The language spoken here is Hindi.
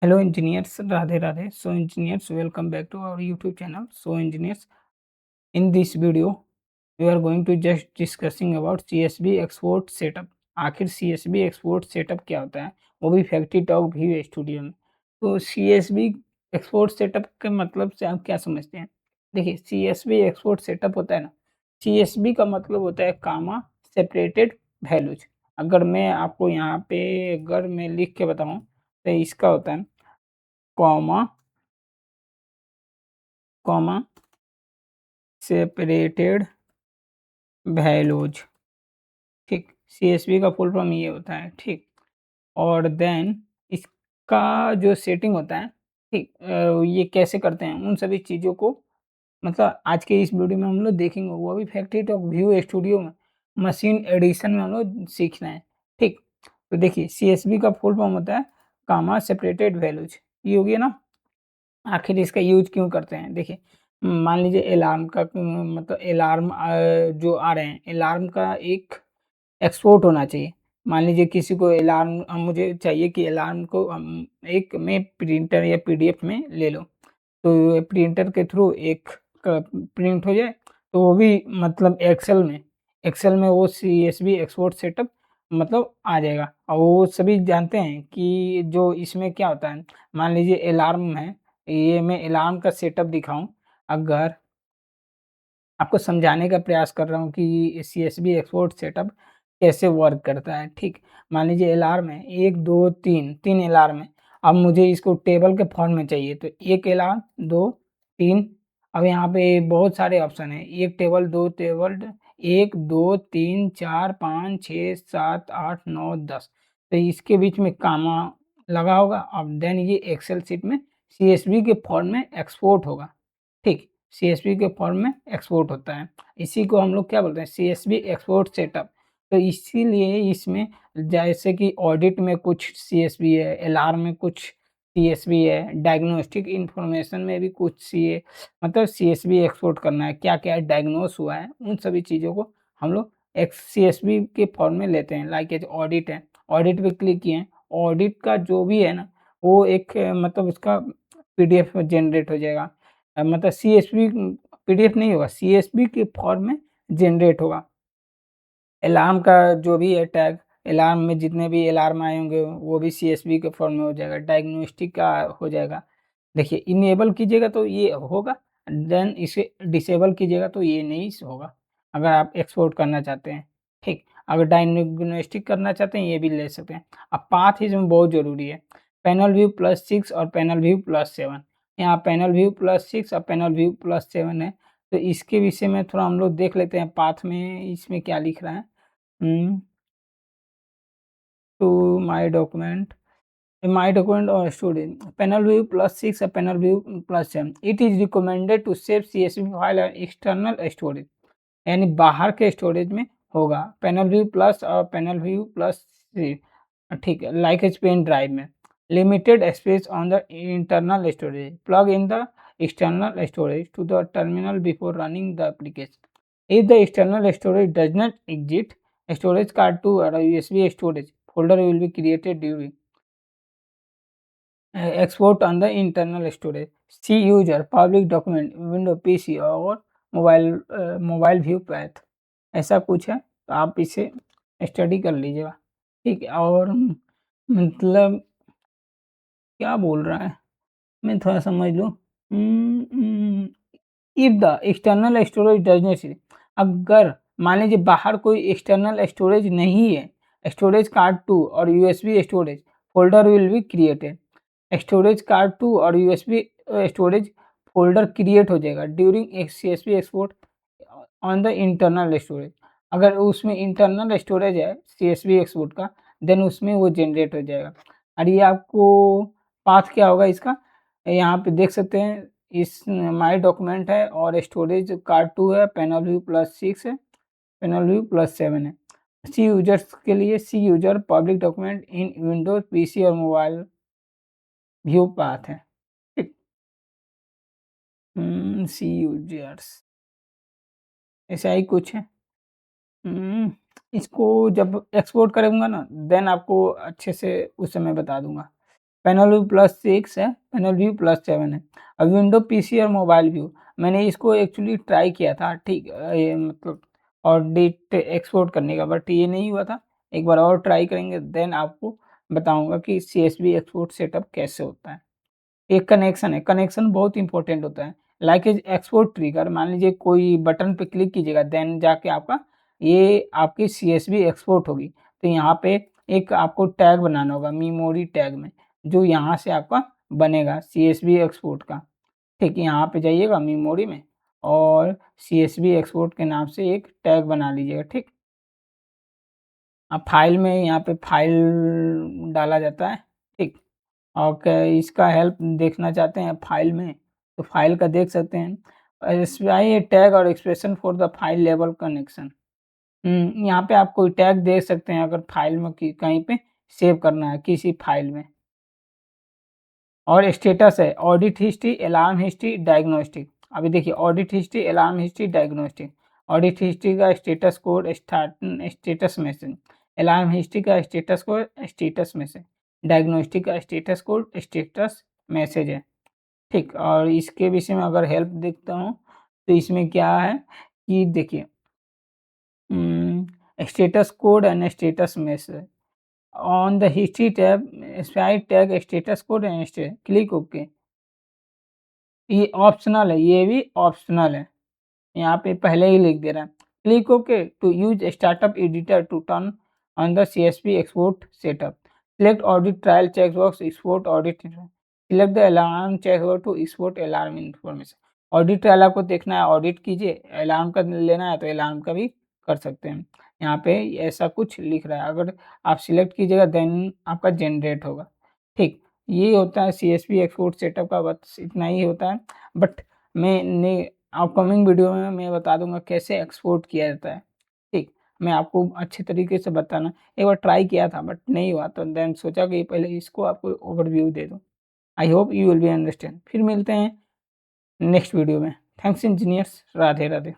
Hello engineers, Radhe Radhe. So engineers, welcome back to our YouTube channel. So engineers, in this video, we are going to just discussing about CSV export setup. आखिर CSV export setup क्या होता है, वो भी फैक्ट्री टॉक व्यू स्टूडियो में। तो CSV export setup के मतलब से आप क्या समझते हैं? देखिए CSV export setup होता है ना, CSV का मतलब होता है कामा सेपरेटेड वैल्यूज। अगर मैं आपको यहाँ पे अगर मैं लिख के बताऊँ तो इसका होता है कॉमा कॉमा सेपरेटेड वैल्यूज, ठीक। सीएसवी का फुल फॉर्म ये होता है, ठीक। और देन इसका जो सेटिंग होता है, ठीक, ये कैसे करते हैं उन सभी चीज़ों को मतलब आज के इस वीडियो में हम लोग देखेंगे। वो भी फैक्ट्री टॉक व्यू स्टूडियो में मशीन एडिशन में हम लोग सीखना है, ठीक। तो देखिए सीएसवी का फुल फॉर्म होता है कामा सेपरेटेड वैल्यूज, ये हो गया ना। आखिर इसका यूज़ क्यों करते हैं? देखिए, मान लीजिए अलार्म का मतलब अलार्म जो आ रहे हैं, अलार्म का एक एक्सपोर्ट होना चाहिए। मान लीजिए किसी को अलार्म मुझे चाहिए कि अलार्म को एक मैं प्रिंटर या पीडीएफ में ले लूँ। तो प्रिंटर के थ्रू एक क प्रिंट हो जाए, तो वो भी मतलब एक्सेल में वो सीएसवी एक्सपोर्ट सेटअप मतलब आ जाएगा। और वो सभी जानते हैं कि जो इसमें क्या होता है, मान लीजिए अलार्म है, ये मैं अलार्म का सेटअप दिखाऊँ, अगर आपको समझाने का प्रयास कर रहा हूँ कि सीएसवी एक्सपोर्ट सेटअप कैसे वर्क करता है, ठीक। मान लीजिए अलार्म है 1, 2, 3, 3 अलार्म है। अब मुझे इसको टेबल के फॉर्म में चाहिए, तो 1 अलार्म, 2, 3। अब यहाँ पे बहुत सारे ऑप्शन हैं, 1 टेबल, 2 टेबल, 1, 2, 3, 4, 5, 6, 7, 8, 9, 10। तो इसके बीच में कॉमा लगा होगा। अब देन ये एक्सेल शीट में सीएसवी के फॉर्म में एक्सपोर्ट होगा, ठीक। सीएसवी के फॉर्म में एक्सपोर्ट होता है। इसी को हम लोग क्या बोलते हैं, सीएसवी एक्सपोर्ट सेटअप। तो इसीलिए इसमें जैसे कि ऑडिट में कुछ सीएसवी है, अलार्म में कुछ सीएसवी है, डायग्नोस्टिक इन्फॉर्मेशन में भी कुछ मतलब सीएसवी एक्सपोर्ट करना है, क्या-क्या डायग्नोस हुआ है, उन सभी चीज़ों को हम लोग एक्स सीएसवी के फॉर्म में लेते हैं। लाइक एज ऑडिट है, ऑडिट पे क्लिक किए, ऑडिट का जो भी है ना, वो एक मतलब उसका पीडीएफ में जनरेट हो जाएगा। मतलब सीएसवी पीडीएफ नहीं होगा, सीएसवी के फॉर्म में जनरेट होगा। अलार्म का जो भी है टैग, अलार्म में जितने भी अलार्म आए होंगे वो भी सीएसवी के फॉर्म में हो जाएगा, डायग्नोस्टिक का हो जाएगा। देखिए इनेबल कीजिएगा तो ये होगा, देन इसे डिसेबल कीजिएगा तो ये नहीं होगा, अगर आप एक्सपोर्ट करना चाहते हैं, ठीक। अगर डायग्नोस्टिक करना चाहते हैं ये भी ले सकते हैं। अब पाथ इसमें बहुत ज़रूरी है, पैनल व्यू +6 और पैनल व्यू +7। यहाँ पैनल व्यू +6 और पैनल व्यू +7 है। तो इसके विषय में थोड़ा हम लोग देख लेते हैं पाथ में इसमें क्या लिख रहा है। हुँ, to my document or storage. Panel view +6 or panel view +7. It is recommended to save CSV file and external storage. यानी बाहर के स्टोरेज में होगा पैनल व्यू प्लस और पैनल व्यू प्लस, ठीक है, लाइक एज पेन ड्राइव में। Limited space on the internal storage, plug in the external storage to the terminal before running the application. If the external storage does not exist, storage card to or USB storage folder will be created during export on the internal storage. See user public document window PC और मोबाइल व्यू पैथ, ऐसा कुछ है, तो आप इसे स्टडी कर लीजिएगा, ठीक है। और मतलब क्या बोल रहा है, मैं थोड़ा समझ लूँ। If the external storage does not see, अगर मान लीजिए बाहर कोई एक्सटर्नल स्टोरेज नहीं है, स्टोरेज कार्ड टू और USB storage folder will be created. Storage card two और यूएसबी स्टोरेज फोल्डर क्रिएट हो जाएगा during CSV export on the internal storage. अगर उसमें इंटरनल स्टोरेज है सीएसवी एक्सपोर्ट का, देन उसमें वो जनरेट हो जाएगा। और ये आपको पाथ क्या होगा इसका, यहाँ पे देख सकते हैं, इस माय डॉक्यूमेंट है और स्टोरेज कार्ड टू है, पैनल व्यू +6 है, पैनल व्यू +7 है। सी यूजर्स के लिए C user public document in Windows PC और मोबाइल व्यू पाथ है, ठीक। सी यूजर्स ऐसा ही कुछ है। हुँ, इसको जब एक्सपोर्ट करूँगा ना, देन आपको अच्छे से उस समय बता दूँगा। पैनल व्यू +6 है, पैनल व्यू +7 है। अब विंडो पीसी और मोबाइल व्यू, मैंने इसको एक्चुअली ट्राई किया था, ठीक ये मतलब ऑडिट एक्सपोर्ट करने का, बट ये नहीं हुआ था। एक बार और ट्राई करेंगे, देन आपको बताऊँगा कि सीएसवी एक्सपोर्ट सेटअप कैसे होता है। एक कनेक्शन है, कनेक्शन बहुत इंपॉर्टेंट होता है। लाइक ए एक्सपोर्ट ट्रिगर, मान लीजिए कोई बटन पे क्लिक कीजिएगा, देन जाके आपका ये आपकी सीएसवी एक्सपोर्ट होगी। तो यहाँ पे एक आपको टैग बनाना होगा मेमोरी टैग में, जो यहाँ से आपका बनेगा सीएसवी एक्सपोर्ट का। ठीक है, यहाँ पे जाइएगा मेमोरी में और सीएसवी एक्सपोर्ट के नाम से एक टैग बना लीजिएगा, ठीक। अब फाइल में यहाँ पे फाइल डाला जाता है, ठीक। और क्या इसका हेल्प देखना चाहते हैं फाइल में, तो फाइल का देख सकते हैं। स्पेसिफाई टैग और expression for the file level connection. यहाँ पे आप कोई टैग दे सकते हैं अगर फाइल में कहीं पे सेव करना है किसी फाइल में। और स्टेटस है audit history, alarm history, diagnostic. अभी देखिए audit history, alarm history, diagnostic. Audit history का status code status message, alarm history का status code status message, diagnostic का स्टेटस कोड स्टेटस मैसेज है, ठीक। और इसके विषय में अगर हेल्प देखता हूँ तो इसमें क्या है कि देखिए status code and status message on the history tab, spite tag status code and click okay. ये ऑप्शनल है, ये भी ऑप्शनल है, यहाँ पे पहले ही लिख दे रहा है। Click okay to use startup editor to turn on the CSV export setup. Select audit trail checkbox export audit, select the alarm checkbox to export alarm information. Audit trail आपको देखना है, ऑडिट कीजिए, अलार्म का लेना है तो अलार्म का भी कर सकते हैं। यहाँ पे ऐसा कुछ लिख रहा है, अगर आप सिलेक्ट कीजिएगा देन आपका जनरेट होगा, ठीक। ये होता है सीएसवी एक्सपोर्ट सेटअप का, बस इतना ही होता है। बट मैंने अपकमिंग वीडियो में मैं बता दूँगा कैसे एक्सपोर्ट किया जाता है, ठीक। मैं आपको अच्छे तरीके से बताना, एक बार ट्राई किया था बट नहीं हुआ, तो देन सोचा कि पहले इसको आपको ओवरव्यू दे दूँ। I hope you will be understand. फिर मिलते हैं नेक्स्ट वीडियो में। Thanks engineers, Radhe Radhe.